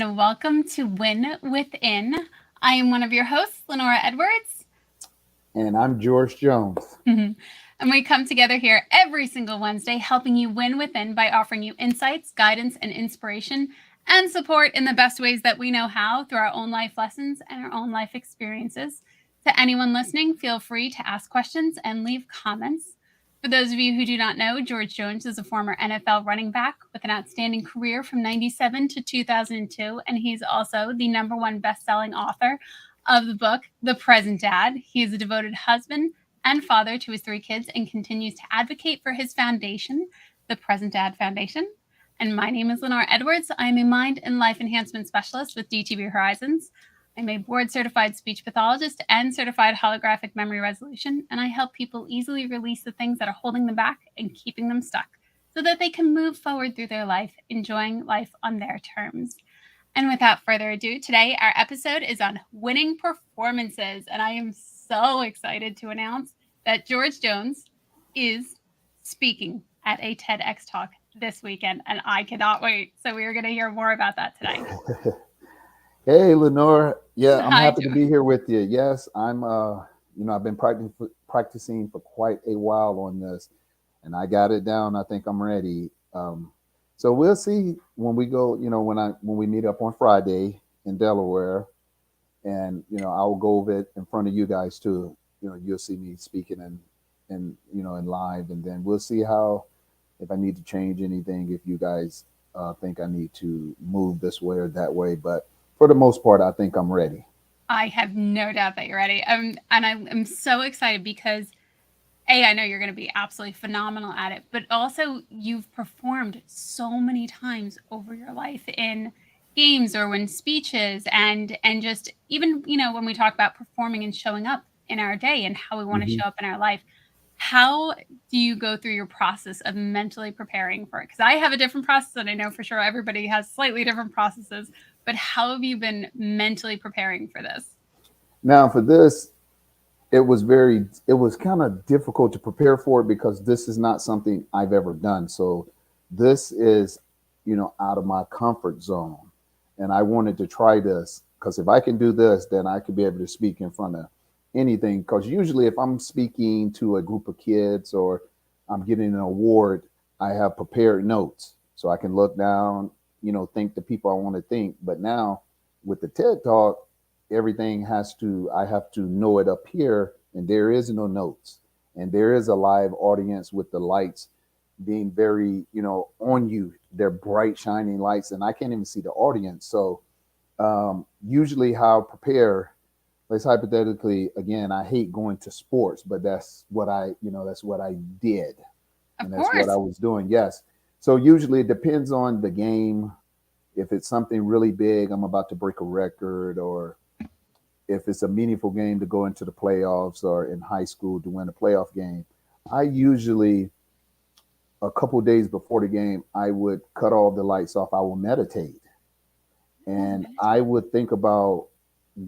and welcome to Win Within. I am one of your hosts, Lenora Edwards. And I'm George Jones. And we come together here every single Wednesday, helping you win within by offering you insights, guidance, and inspiration, and support in the best ways that we know how through our own life lessons and our own life experiences. To anyone listening, feel free to ask questions and leave comments. For those of you who do not know, George Jones is a former NFL running back with an outstanding career from 97 to 2002, and he's also the #1 best-selling author of the book, The Present Dad. He is a devoted husband and father to his 3 kids and continues to advocate for his foundation, the Present Dad Foundation. And my name is Lenora Edwards. I'm a mind and life enhancement specialist with DTB Horizons. I'm a board-certified speech pathologist and certified holographic memory resolution, and I help people easily release the things that are holding them back and keeping them stuck so that they can move forward through their life, enjoying life on their terms. And without further ado, today our episode is on winning performances, and I am so excited to announce that George Jones is speaking at a TEDx talk this weekend, and I cannot wait. So we are going to hear more about that today. Hey, Lenore. Yeah, I'm Hi, happy to George. be here with you. Yes, I've been practicing for quite a while on this, and I got it down. I think I'm ready. So we'll see when we go. When we meet up on Friday in Delaware, and I'll go over it in front of you guys too. You'll see me speaking in live, and then we'll see how if I need to change anything. If you guys think I need to move this way or that way, but for the most part, I think I'm ready. I have no doubt that you're ready. And I'm so excited because I know you're going to be absolutely phenomenal at it, but also you've performed so many times over your life in games or when speeches and just even, when we talk about performing and showing up in our day and how we want to Hmm. show up in our life. How do you go through your process of mentally preparing for it? Because I have a different process, and I know for sure everybody has slightly different processes, but how have you been mentally preparing for this? Now, for this, it was kind of difficult to prepare for it because this is not something I've ever done. So this is, out of my comfort zone, and I wanted to try this because if I can do this, then I could be able to speak in front of anything. Because usually, if I'm speaking to a group of kids or I'm getting an award, I have prepared notes so I can look down, think the people I want to think. But now with the TED Talk, I have to know it up here, and there is no notes, and there is a live audience with the lights being very, on you. They're bright, shining lights, and I can't even see the audience. So usually, how I prepare. Let's hypothetically, again, I hate going to sports, but that's what I did, Of and that's what I course. was doing. Yes. So usually it depends on the game. If it's something really big, I'm about to break a record, or if it's a meaningful game to go into the playoffs, or in high school to win a playoff game, I usually a couple of days before the game, I would cut all the lights off. I will meditate, Oh, and I meditate. would think about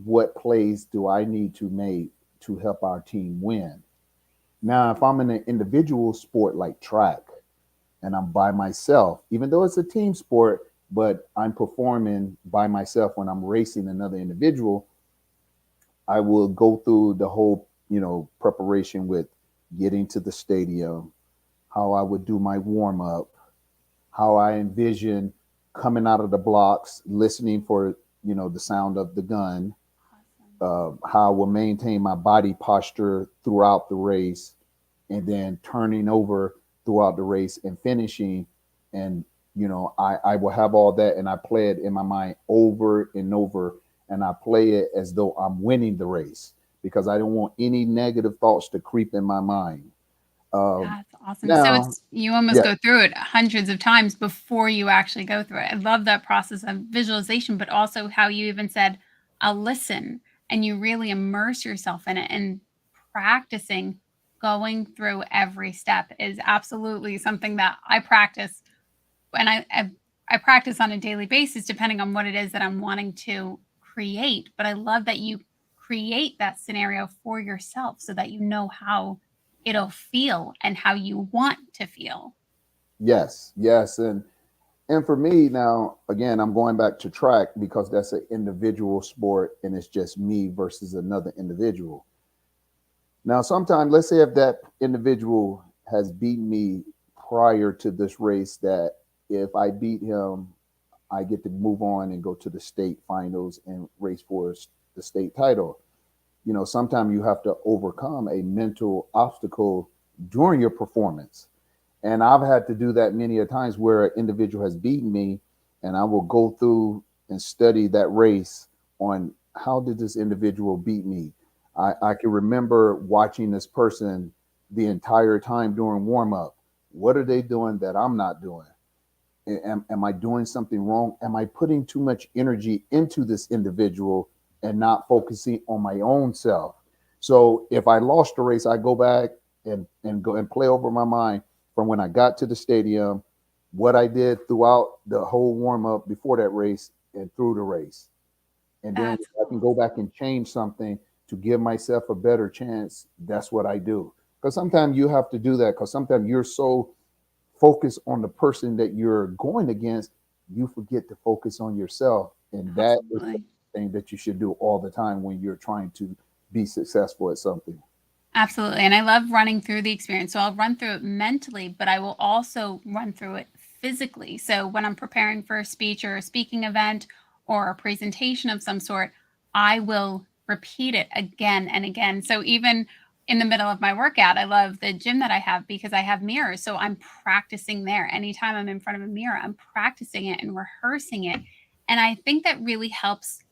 what plays do I need to make to help our team win. Now, if I'm in an individual sport like track and I'm by myself, even though it's a team sport, but I'm performing by myself when I'm racing another individual, I will go through the whole, preparation with getting to the stadium, how I would do my warm up, how I envision coming out of the blocks, listening for, the sound of the gun, Awesome. how I will maintain my body posture throughout the race, and then turning over throughout the race and finishing. And, I will have all that, and I play it in my mind over and over, and I play it as though I'm winning the race because I don't want any negative thoughts to creep in my mind. Um, That's awesome. So now, it's you almost yeah, go through it hundreds of times before you actually go through it. I love that process of visualization, but also how you even said, I'll listen, and you really immerse yourself in it, and practicing going through every step is absolutely something that I practice, and I practice on a daily basis depending on what it is that I'm wanting to create. But I love that you create that scenario for yourself so that you know how it'll feel and how you want to feel. yes, yes, and And for me now, again, I'm going back to track because that's an individual sport and it's just me versus another individual. Now, sometimes, let's say if that individual has beaten me prior to this race, that if I beat him, I get to move on and go to the state finals and race for the state title. Sometimes you have to overcome a mental obstacle during your performance. And I've had to do that many a times where an individual has beaten me, and I will go through and study that race on how did this individual beat me. I can remember watching this person the entire time during warm up. What are they doing that I'm not doing? Am I doing something wrong? Am I putting too much energy into this individual and not focusing on my own self? So if I lost a race, I go back and go and play over my mind from when I got to the stadium, what I did throughout the whole warm up before that race and through the race. And then That's I can go back and change something to give myself a better chance. That's what I do. Because sometimes you have to do that because sometimes you're so focused on the person that you're going against, you forget to focus on yourself. And that is the absolutely. thing that you should do all the time when you're trying to be successful at something. Absolutely. And I love running through the experience. So I'll run through it mentally, but I will also run through it physically. So when I'm preparing for a speech or a speaking event or a presentation of some sort, I will repeat it again and again. So even in the middle of my workout, I love the gym that I have because I have mirrors. So I'm practicing there. Anytime I'm in front of a mirror, I'm practicing it and rehearsing it. And I think that really helps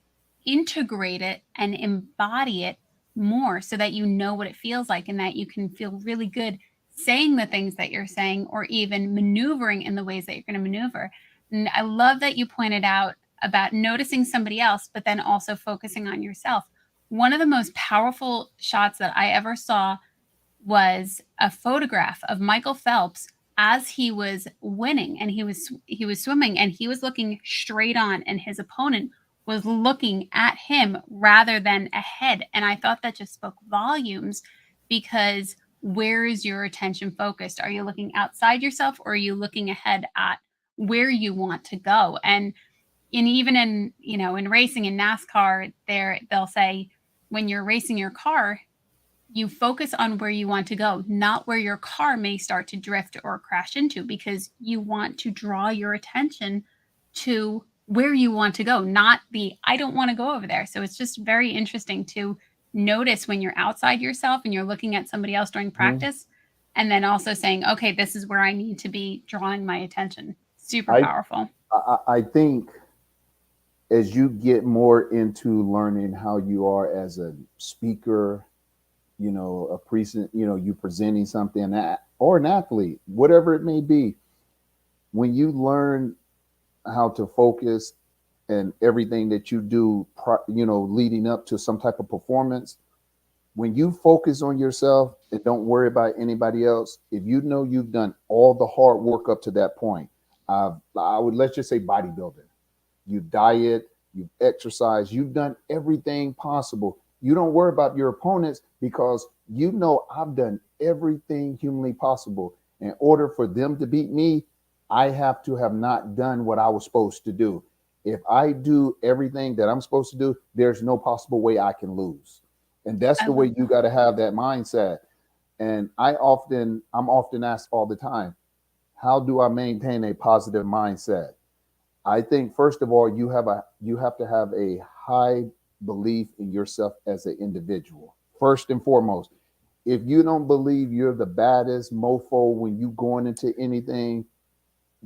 integrate it and embody it more so that you know what it feels like and that you can feel really good saying the things that you're saying or even maneuvering in the ways that you're going to maneuver. And I love that you pointed out about noticing somebody else, but then also focusing on yourself. One of the most powerful shots that I ever saw was a photograph of Michael Phelps as he was winning and he was swimming and he was looking straight on and his opponent was looking at him rather than ahead, and I thought that just spoke volumes because where is your attention focused? Are you looking outside yourself or are you looking ahead at where you want to go? And even in in racing in NASCAR, they'll say when you're racing your car, you focus on where you want to go, not where your car may start to drift or crash into, because you want to draw your attention to where you want to go, not the I don't want to go over there. So it's just very interesting to notice when you're outside yourself and you're looking at somebody else during Mhm. practice, and then also saying, okay, this is where I need to be drawing my attention. Super I, powerful. I think as you get more into learning how you are as a speaker, a present, you presenting something or an athlete, whatever it may be, when you learn how to focus and everything that you do, leading up to some type of performance, when you focus on yourself and don't worry about anybody else, if you know you've done all the hard work up to that point, I would let's just say bodybuilding, you diet, you've exercised, you've done everything possible. You don't worry about your opponents because you know I've done everything humanly possible. In order for them to beat me, I have to have not done what I was supposed to do. If I do everything that I'm supposed to do, there's no possible way I can lose. And that's I the love way you that. got to have that mindset. And I'm often asked all the time, how do I maintain a positive mindset? I think first of all, you have to have a high belief in yourself as an individual. First and foremost, if you don't believe you're the baddest mofo when you going into anything,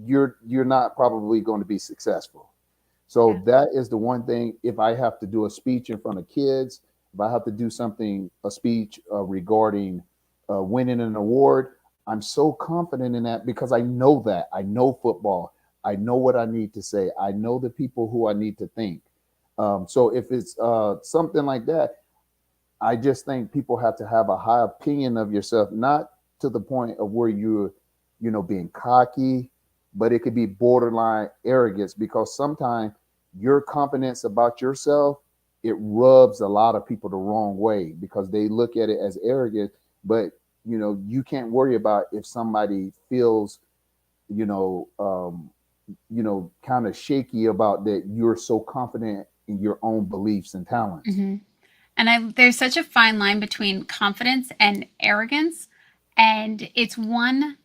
you're not probably going to be successful. Yeah. So that is the one thing. If I have to do a speech in front of kids, if I have to do a speech regarding winning an award, I'm so confident in that because I know that. I know football. I know what I need to say. I know the people who I need to think. So if it's something like that, I just think people have to have a high opinion of yourself, not to the point of where you're, being cocky, but it could be borderline arrogance because sometimes your confidence about yourself, it rubs a lot of people the wrong way because they look at it as arrogant, but you can't worry about if somebody feels, you know, um, kind of shaky about that you're so confident in your own beliefs and talents. Mm-hmm. And there's such a fine line between confidence and arrogance. And it's one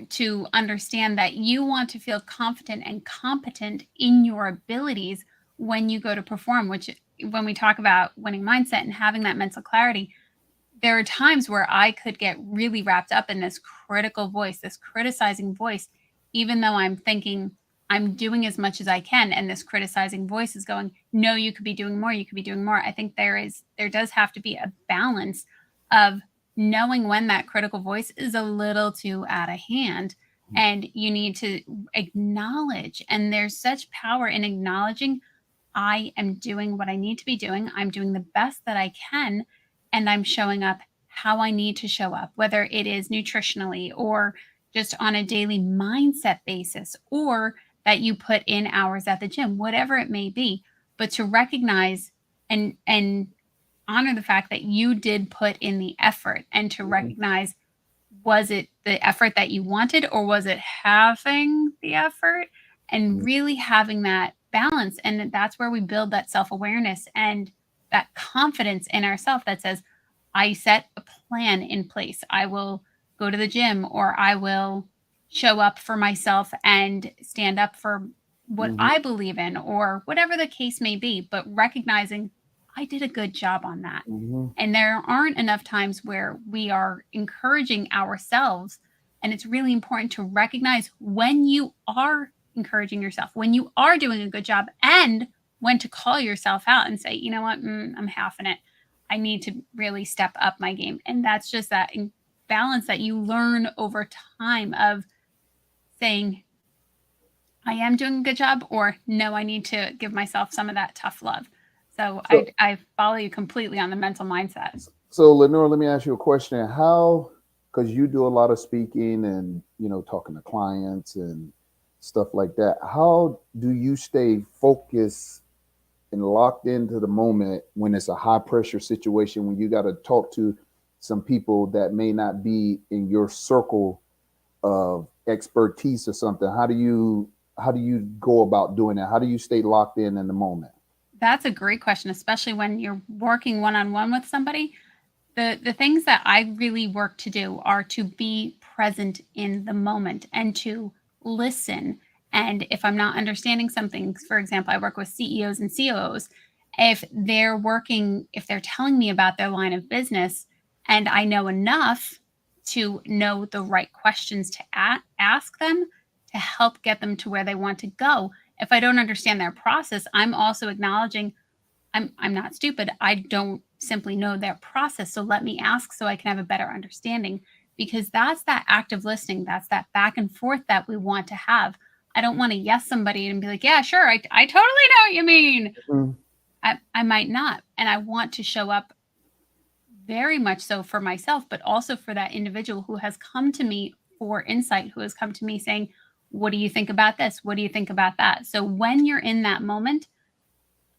to understand that you want to feel confident and competent in your abilities when you go to perform, which when we talk about winning mindset and having that mental clarity, there are times where I could get really wrapped up in this critical voice, this criticizing voice, even though I'm thinking I'm doing as much as I can. And this criticizing voice is going, no, you could be doing more. You could be doing more. I think there does have to be a balance of knowing when that critical voice is a little too out of hand. And you need to acknowledge, and there's such power in acknowledging I am doing what I need to be doing. I'm doing the best that I can, and I'm showing up how I need to show up, whether it is nutritionally or just on a daily mindset basis, or that you put in hours at the gym, whatever it may be. But to recognize and honor the fact that you did put in the effort, and to recognize, was it the effort that you wanted, or was it having the effort, and really having that balance. And that's where we build that self-awareness and that confidence in ourselves that says, I set a plan in place. I will go to the gym, or I will show up for myself and stand up for what Mm-hmm. I believe in, or whatever the case may be, but recognizing I did a good job on that. Mm-hmm. And there aren't enough times where we are encouraging ourselves. And it's really important to recognize when you are encouraging yourself, when you are doing a good job, and when to call yourself out and say, you know what, I'm halfing it. I need to really step up my game. And that's just that balance that you learn over time of saying, I am doing a good job, or no, I need to give myself some of that tough love. So So, I follow you completely on the mental mindset. so Lenore, let me ask you a question. How, because you do a lot of speaking and, talking to clients and stuff like that, how do you stay focused and locked into the moment when it's a high pressure situation, when you got to talk to some people that may not be in your circle of expertise or something? How do you go about doing that? How do you stay locked in the moment? That's a great question, especially when you're working one-on-one with somebody. The things that I really work to do are to be present in the moment and to listen. And if I'm not understanding something, for example, I work with CEOs and COOs. If they're telling me about their line of business, and I know enough to know the right questions to ask them to help get them to where they want to go. If I don't understand their process, I'm also acknowledging I'm not stupid. I don't simply know their process. So let me ask so I can have a better understanding, because that's that active listening. That's that back and forth that we want to have. I don't want to yes somebody and be like, yeah, sure. I totally know what you mean. Mhm. I might not. And I want to show up very much so for myself, but also for that individual who has come to me for insight, who has come to me saying, what do you think about this? What do you think about that? So when you're in that moment,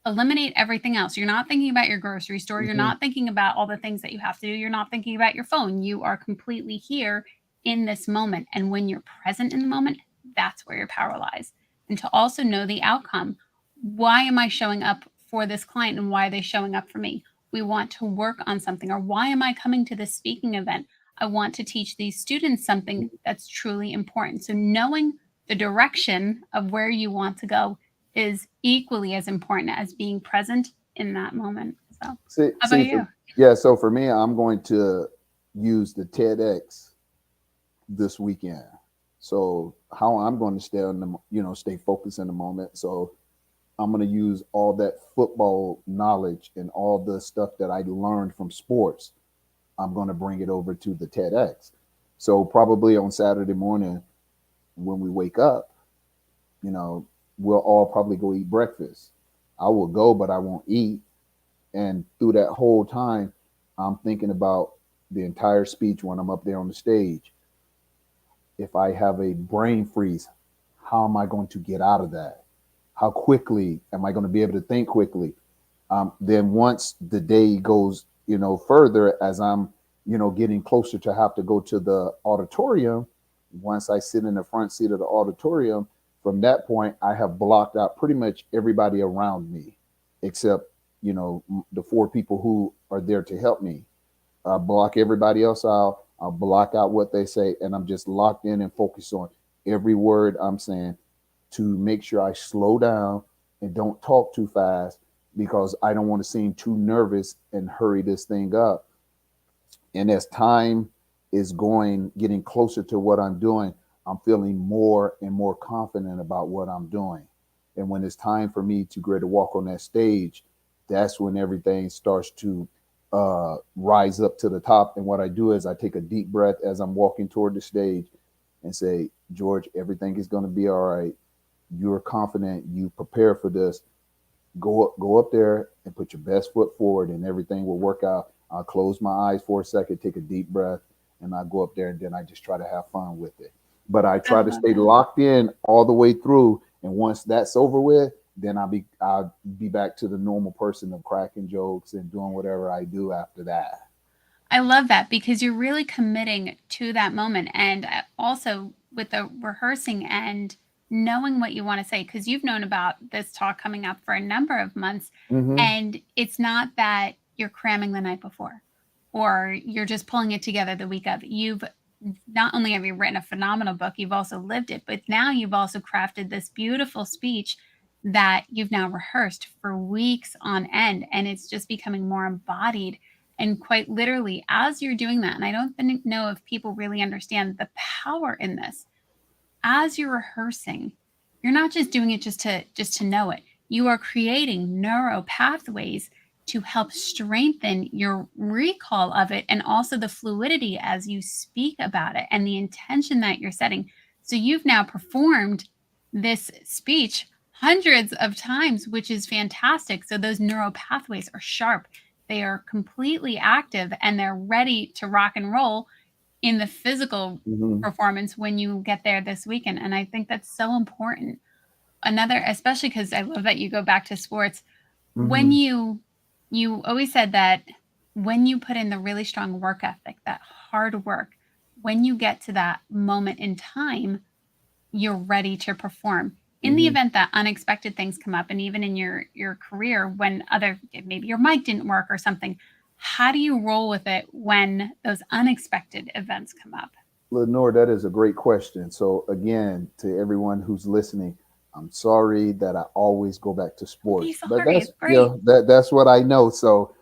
eliminate everything else. You're not thinking about your grocery store. You're Mhm. not thinking about all the things that you have to do. You're not thinking about your phone. You are completely here in this moment. And when you're present in the moment, that's where your power lies. And to also know the outcome. Why am I showing up for this client, and why are they showing up for me? We want to work on something. Or why am I coming to this speaking event? I want to teach these students something that's truly important. So knowing the direction of where you want to go is equally as important as being present in that moment. So, See, how about see, you? yeah. So for me, I'm going to use the TEDx this weekend. So how I'm going to stay on the, stay focused in the moment. So I'm going to use all that football knowledge and all the stuff that I learned from sports. I'm going to bring it over to the TEDx. So probably on Saturday morning when we wake up, you know, we'll all probably go eat breakfast. I will go, but I won't eat. And through that whole time, I'm thinking about the entire speech when I'm up there on the stage. If I have a brain freeze, how am I going to get out of that? How quickly am I going to be able to think quickly? Then once the day goes, further as I'm, getting closer to have to go to the auditorium, once I sit in the front seat of the auditorium, From that point, I have blocked out pretty much everybody around me, except, the four people who are there to help me. I block everybody else out. I'll block out what they say, and I'm just locked in and focused on every word I'm saying to make sure I slow down and don't talk too fast because I don't want to seem too nervous and hurry this thing up. And as time is getting closer to what I'm doing, I'm feeling more and more confident about what I'm doing. And when it's time for me to go to walk on that stage, that's when everything starts to rise up to the top. And what I do is I take a deep breath as I'm walking toward the stage and say, George, everything is going to be all right. You're confident. You prepare for this. Go up there and put your best foot forward, and everything will work out. I'll close my eyes for a second, take a deep breath, and I go up there, and then I just try to have fun with it. But I try to stay locked in all the way through. And once that's over with, then I'll be back to the normal person of cracking jokes and doing whatever I do after that. I love that because you're really committing to that moment. And also with the rehearsing and knowing what you want to say, because you've known about this talk coming up for a number of months. Mm-hmm. And it's not that you're cramming the night before or you're just pulling it together the week of. You've not only have you written a phenomenal book, you've also lived it, but now you've also crafted this beautiful speech that you've now rehearsed for weeks on end. And it's just becoming more embodied. And quite literally, as you're doing that, and I don't know if people really understand the power in this, as you're rehearsing, you're not just doing it just to know it. You are creating neural pathways to help strengthen your recall of it and also the fluidity as you speak about it and the intention that you're setting. So you've now performed this speech hundreds of times, which is fantastic. So those neural pathways are sharp. They are completely active and they're ready to rock and roll in the physical Mm-hmm. performance when you get there this weekend. And I think that's so important. Especially because I love that you go back to sports. Mm-hmm. When you always said that when you put in the really strong work ethic, that hard work, when you get to that moment in time, you're ready to perform. In the event that unexpected things come up, and even in your career when maybe your mic didn't work or something, how do you roll with it when those unexpected events come up? Lenore, that is a great question. So again, to everyone who's listening, I'm sorry that I always go back to sports, but that's that's what I know. So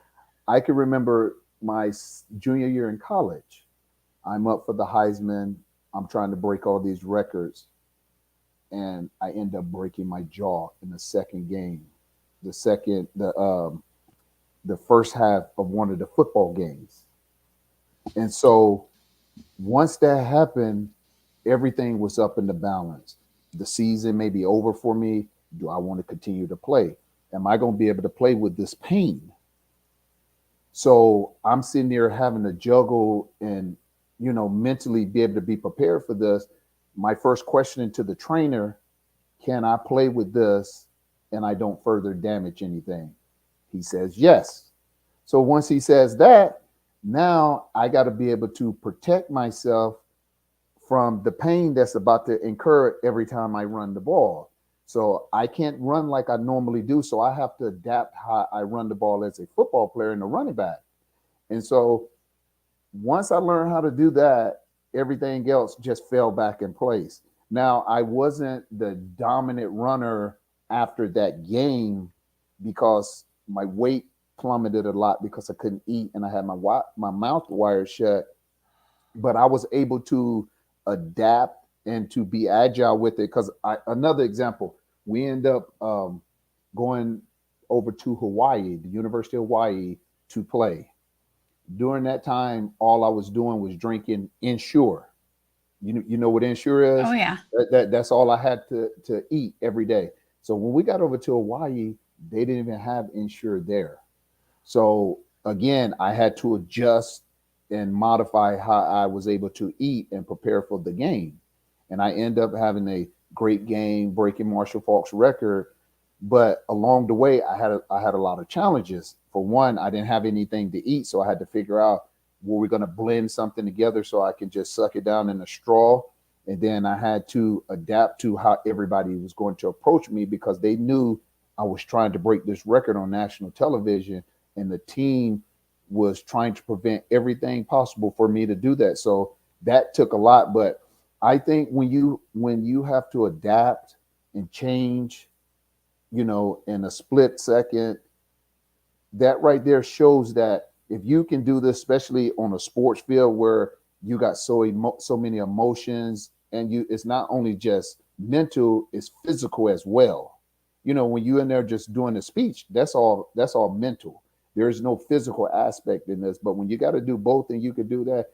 I can remember my junior year in college. I'm up for the Heisman. I'm trying to break all these records, and I end up breaking my jaw in the second game, the first half of one of the football games. And so once that happened, everything was up in the balance. The season may be over for me. Do I want to continue to play? Am I going to be able to play with this pain? So I'm sitting there having to juggle and, mentally be able to be prepared for this. My first question to the trainer, can I play with this and I don't further damage anything? He says yes. So once he says that, now I got to be able to protect myself from the pain that's about to incur every time I run the ball. So I can't run like I normally do. So I have to adapt how I run the ball as a football player and a running back. And so once I learned how to do that, everything else just fell back in place. Now, I wasn't the dominant runner after that game because my weight plummeted a lot because I couldn't eat and I had my mouth wired shut. But I was able to adapt and to be agile with it. Because another example, we end up going over to Hawaii, the University of Hawaii, to play. During that time, all I was doing was drinking Ensure. You know what Ensure is? Oh yeah. That's all I had to eat every day. So when we got over to Hawaii, they didn't even have Ensure there. So again, I had to adjust and modify how I was able to eat and prepare for the game. And I end up having a great game, breaking Marshall Faulk's record. But along the way, I had a lot of challenges. For one, I didn't have anything to eat, so I had to figure out, were we going to blend something together so I can just suck it down in a straw? And then I had to adapt to how everybody was going to approach me because they knew I was trying to break this record on national television, and the team was trying to prevent everything possible for me to do that. So that took a lot. But I think when you have to adapt and change, in a split second, that right there shows that if you can do this, especially on a sports field where you got so many emotions, and it's not only just mental, it's physical as well. When you in there just doing a speech, that's all mental. There's no physical aspect in this. But when you got to do both and you can do that,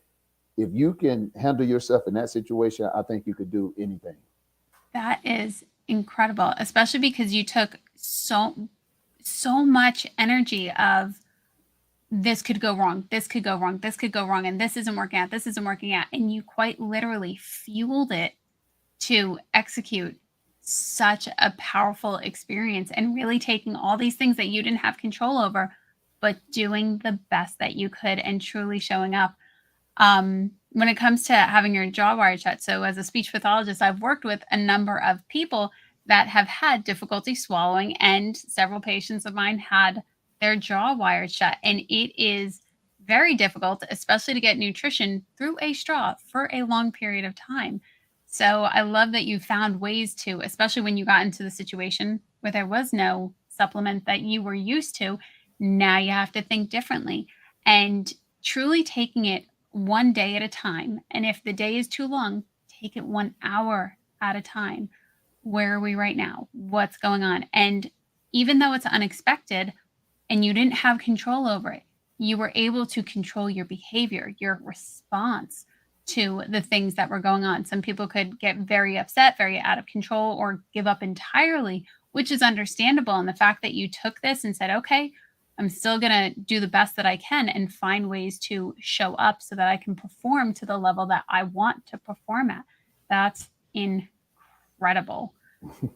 if you can handle yourself in that situation, I think you could do anything. That is incredible, especially because you took so much energy of this could go wrong, this could go wrong, this could go wrong, and this isn't working out, this isn't working out. And you quite literally fueled it to execute such a powerful experience and really taking all these things that you didn't have control over, but doing the best that you could and truly showing up. When it comes to having your jaw wired shut, so as a speech pathologist, I've worked with a number of people that have had difficulty swallowing, and several patients of mine had their jaw wired shut. And it is very difficult, especially to get nutrition through a straw for a long period of time. So I love that you found ways to, especially when you got into the situation where there was no supplement that you were used to. Now you have to think differently and truly taking it one day at a time. And if the day is too long, take it 1 hour at a time. Where are we right now? What's going on? And even though it's unexpected and you didn't have control over it, you were able to control your behavior, your response to the things that were going on. Some people could get very upset, very out of control, or give up entirely, which is understandable. And the fact that you took this and said, okay, I'm still going to do the best that I can and find ways to show up so that I can perform to the level that I want to perform at. That's incredible.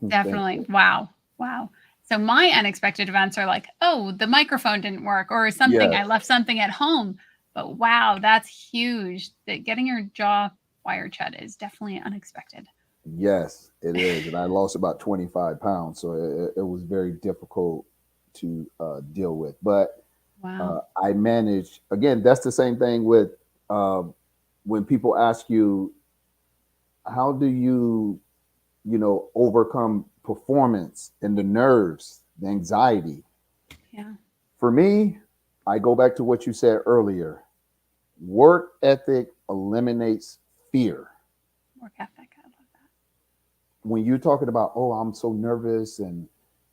Definitely. Wow. Wow. So my unexpected events are like, oh, the microphone didn't work or something. Yes. I left something at home. But wow, that's huge. That getting your jaw wired shut is definitely unexpected. Yes, it is. And I lost about 25 pounds. So it was very difficult to deal with. But Wow. I managed, again, that's the same thing with uh, when people ask you, how do you, overcome performance and the nerves, the anxiety? Yeah. For me, I go back to what you said earlier. Work ethic eliminates fear. Work ethic. I love that. When you're talking about, oh, I'm so nervous and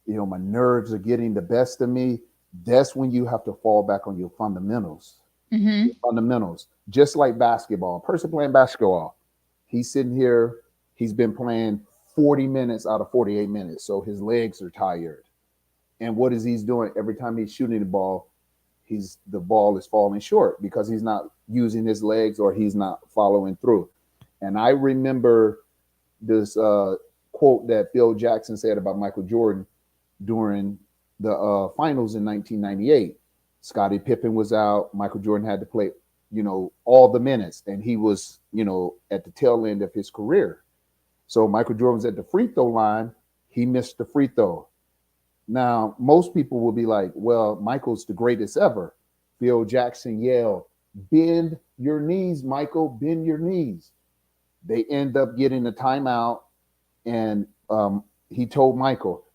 my nerves are getting the best of me, that's when you have to fall back on your fundamentals. Mm-hmm. Your fundamentals, just like basketball. A person playing basketball, he's sitting here, he's been playing 40 minutes out of 48 minutes, so his legs are tired. And what is he's doing every time he's shooting the ball? The ball is falling short because he's not using his legs or he's not following through. And I remember this quote that Phil Jackson said about Michael Jordan during the finals in 1998. Scottie Pippen was out. Michael Jordan had to play, all the minutes, and he was, at the tail end of his career. So Michael Jordan was at the free throw line. He missed the free throw. Now, most people will be like, well, Michael's the greatest ever. Phil Jackson yelled, bend your knees, Michael, bend your knees. They end up getting a timeout, and he told Michael,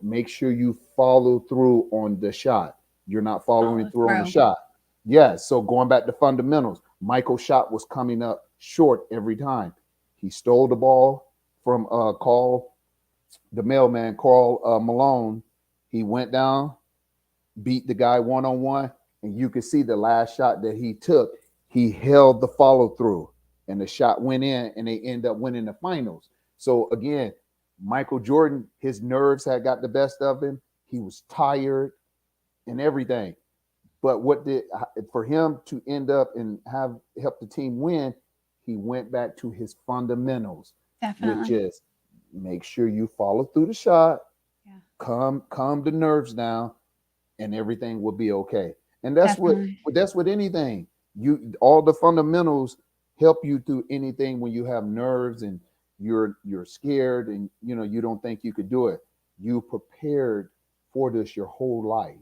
make sure you follow through on the shot. You're not following Follow through on the through. shot. Yeah, so going back to fundamentals, Michael's shot was coming up short every time. He stole the ball from the mailman, Carl Malone. He went down, beat the guy one-on-one, and you could see the last shot that he took, he held the follow-through, and the shot went in, and they end up winning the finals. So again, Michael Jordan, his nerves had got the best of him. He was tired and everything. But for him to end up and help the team win, he went back to his fundamentals, which Definitely. is make sure you follow through the shot, Yeah. calm the nerves down, and everything will be okay. And that's Definitely. with anything. All the fundamentals. help you through anything when you have nerves and you're scared and you don't think you could do it. You prepared for this your whole life.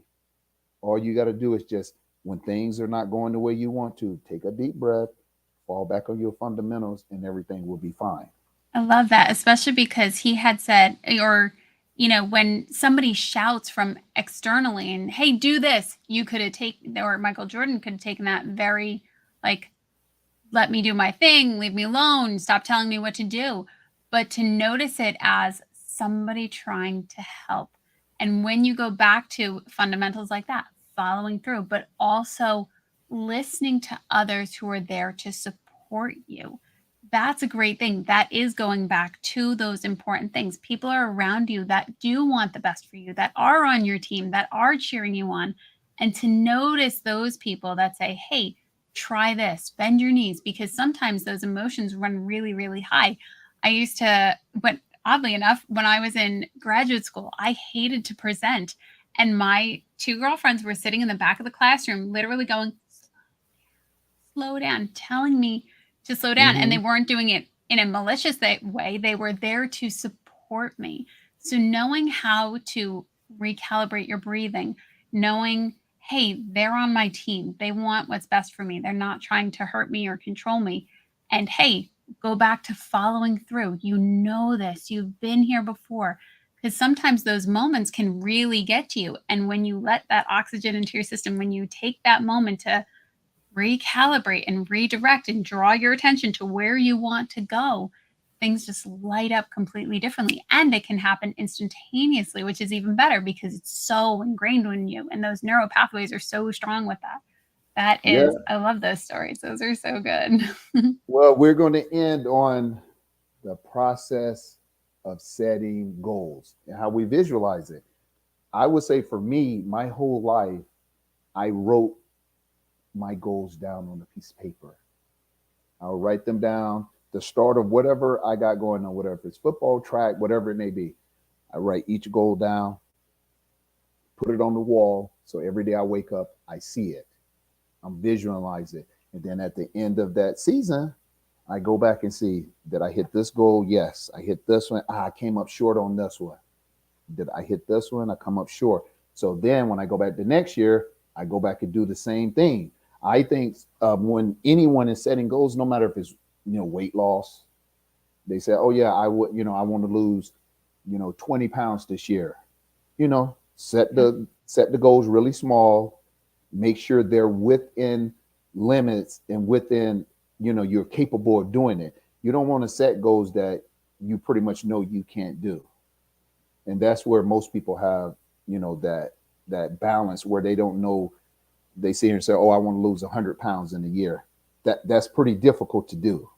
All you got to do is just, when things are not going the way you want to, take a deep breath, fall back on your fundamentals, and everything will be fine. I love that, especially because he had said, or, when somebody shouts from externally and, hey, do this, you could have taken, or Michael Jordan could have taken that very, like, let me do my thing, leave me alone, stop telling me what to do. But to notice it as somebody trying to help. And when you go back to fundamentals like that, following through, but also listening to others who are there to support you, that's a great thing. That is going back to those important things. People are around you that do want the best for you, that are on your team, that are cheering you on. And to notice those people that say, hey, try this, bend your knees, because sometimes those emotions run really, really high. I used to, but oddly enough, when I was in graduate school, I hated to present. And my two girlfriends were sitting in the back of the classroom, literally going, slow down, telling me to slow down. And they Mm-hmm. weren't doing it in a malicious way. They were there to support me. So knowing how to recalibrate your breathing, knowing, hey, they're on my team. They want what's best for me. They're not trying to hurt me or control me. And hey, go back to following through. You know this. You've been here before. Because sometimes those moments can really get to you. And when you let that oxygen into your system, when you take that moment to recalibrate and redirect and draw your attention to where you want to go, things just light up completely differently. And it can happen instantaneously, which is even better because it's so ingrained in you. And those neural pathways are so strong with that. That is, Yeah. I love those stories. Those are so good. Well, we're going to end on the process of setting goals and how we visualize it. I would say for me, my whole life, I wrote my goals down on a piece of paper. I'll write them down, the start of whatever I got going on, whatever it's football, track, whatever it may be. I write each goal down, put it on the wall. So every day I wake up, I see it. I'm visualize it. And then at the end of that season, I go back and see, did I hit this goal? Yes. I hit this one. I came up short on this one. Did I hit this one? I come up short. So then when I go back the next year, I go back and do the same thing. I think when anyone is setting goals, no matter if it's weight loss, they say, oh yeah, I would I want to lose 20 pounds this year. Set the goals really small, make sure they're within limits and within you're capable of doing it. You don't want to set goals that you pretty much know you can't do. And that's where most people have that balance where they don't know. They sit here and say, oh, I want to lose 100 pounds in a year. That's pretty difficult to do.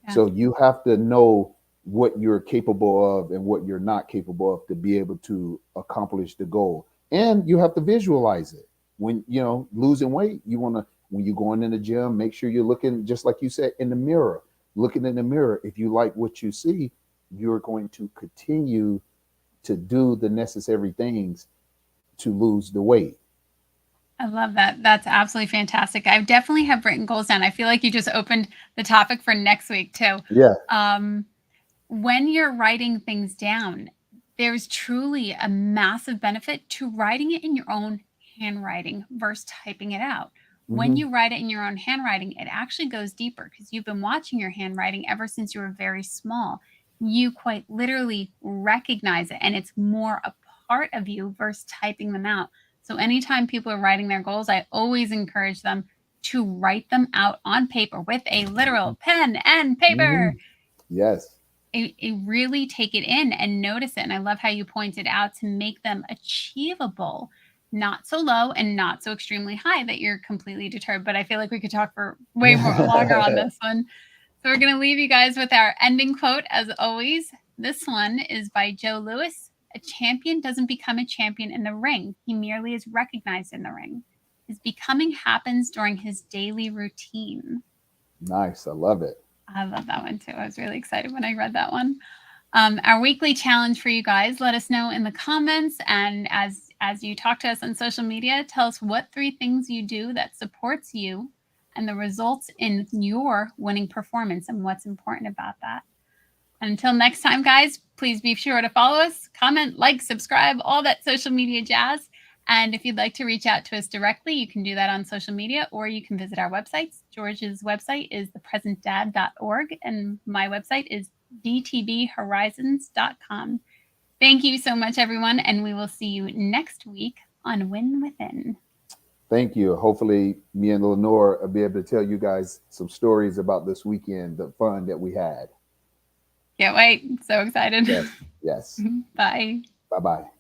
Yeah. So you have to know what you're capable of and what you're not capable of to be able to accomplish the goal. And you have to visualize it. When losing weight, you want to, when you're going in the gym, make sure you're looking, just like you said, in the mirror. Looking in the mirror, if you like what you see, you're going to continue to do the necessary things to lose the weight. I love that. That's absolutely fantastic. I definitely have written goals down. I feel like you just opened the topic for next week too. Yeah. When you're writing things down, there's truly a massive benefit to writing it in your own handwriting versus typing it out. When Mm-hmm. you write it in your own handwriting, it actually goes deeper because you've been watching your handwriting ever since you were very small. You quite literally recognize it and it's more a part of you versus typing them out. So anytime people are writing their goals, I always encourage them to write them out on paper with a literal pen and Mm-hmm. paper. Yes. Really take it in and notice it. And I love how you pointed out to make them achievable, not so low and not so extremely high that you're completely deterred. But I feel like we could talk for way more longer on this one. So we're going to leave you guys with our ending quote as always. This one is by Joe Louis. A champion doesn't become a champion in the ring. He merely is recognized in the ring. His becoming happens during his daily routine. Nice. I love it. I love that one too. I was really excited when I read that one. Our weekly challenge for you guys, let us know in the comments. And as you talk to us on social media, tell us what 3 things you do that supports you and the results in your winning performance and what's important about that. Until next time, guys, please be sure to follow us, comment, like, subscribe, all that social media jazz. And if you'd like to reach out to us directly, you can do that on social media, or you can visit our websites. George's website is thepresentdad.org, and my website is dtbhorizons.com. Thank you so much, everyone, and we will see you next week on Win Within. Thank you. Hopefully, me and Lenore will be able to tell you guys some stories about this weekend, the fun that we had. Can't wait. So excited. Yes. Bye. Bye-bye.